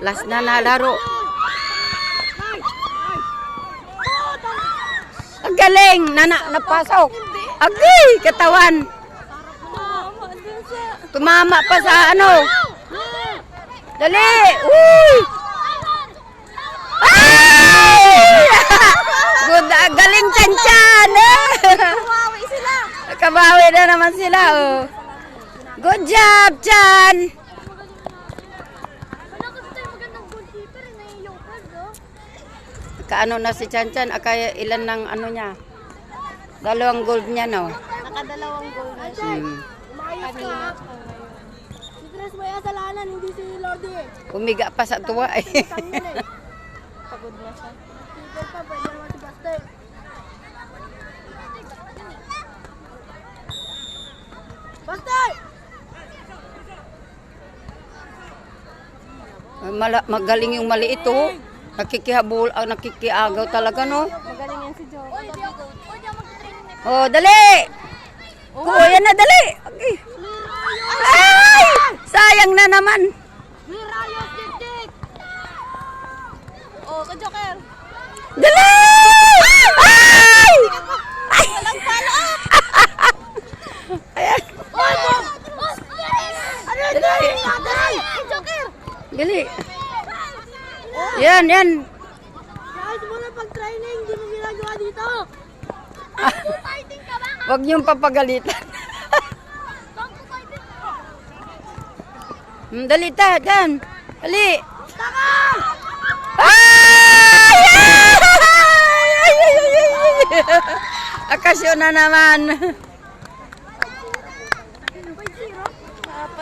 Last na nalaro. Ang galing! Napasok. Agay! Katawan. Tumama pa sa ano. Dali! Uy! Ay! Good, galing Chan-Chan! Kawawi sila. Nakabawi na naman sila, oh. Good job, Chan! Kaano na si Chan-Chan? Kaya ilan ng ano niya? 2 gold niya, no? Nakadalawang goal na siya. Umayos ka. Si Tres may asalanan, hindi si Lordy. Umiga pa sa tuwa, eh. Pagod na siya. Keeper pa, pwede naman si Pastel. Pastel! Magaling yung maliit, oh. Nakikiagaw talaga, no? Magaling yan si Joe. Oh, dali! Oh, yan na, dali! Okay. Ay! Sayang na naman. Mirayos, dik-dik! Oh, ka-joker! Dali! Ay! Ay! Walang follow-up! Ayan. Oy, Bob! Ano yun? Dali! Joker! Dali! Yan, yan. Kahit mo na pag-training, hindi mo ginagawa dito. Fighting ka ba? Huwag niyong papagalitan. Dali ta, dyan. Dali. Taka! Ay! Akasyon na naman. 4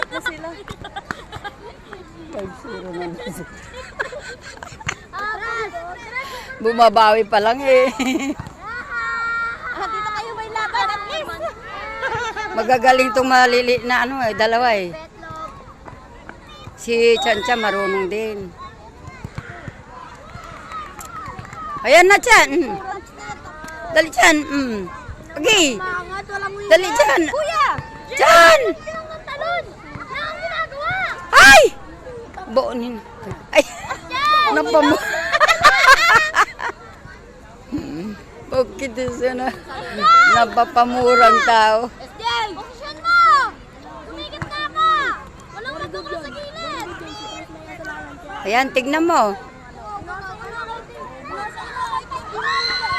na sila. 5-0 na. Bumabawi pa lang, eh. Dito kayo may laban at least. Magagaling tong malili na ano, eh, dalawa, eh. Si Chan-Chan marunong din. Ayan na, Chan. Dali, Chan. Okay. Mangat, walang winner. Dali, Chan. Kuya! Chan! Ang talon! Na ang ginagawa! Ay! Boonin. Ay! Napamu... Bakit isa na? Napapamurang tao. SJ! Posisyon mo! Tumigit na ka! Walang magdukol sa gilid! Ayan, tignan mo.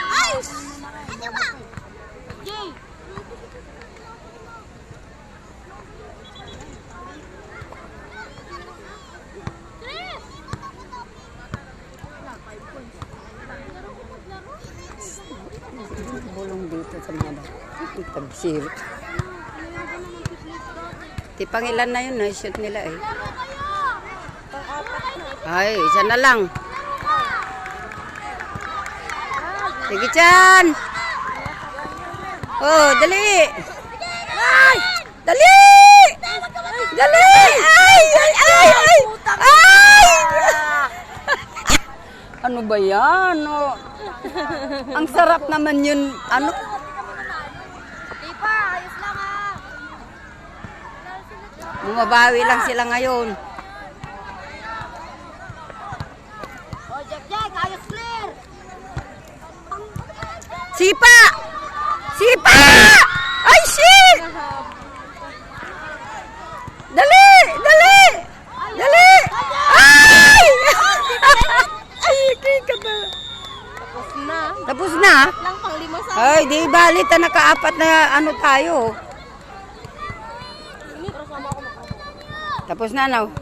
Ay! Ano ba? Jay! Bulong dito sa mga tag-zero. Tipangilan na yun, na-shoot nila, eh. Ay, isa na lang. Sige, Chan! Oh, dali! Ay! Dali! Dali! Ay! Ay! Ay! Ay! Ay! Ano ba yan? Oh. Ang sarap naman yun. Ano? Tipa, ayos lang ha! Bumabawi lang sila ngayon. O, Jack, ayos clear! Sipa! Sipa! Ay, shit! Dali! Dali! Dali! Ay! Ay, kika ba? Tapos na. Tapos na? Lang pang 5 sa Ay, di balit na naka-4 na ano tayo. Pero sama ako Tapos na, no?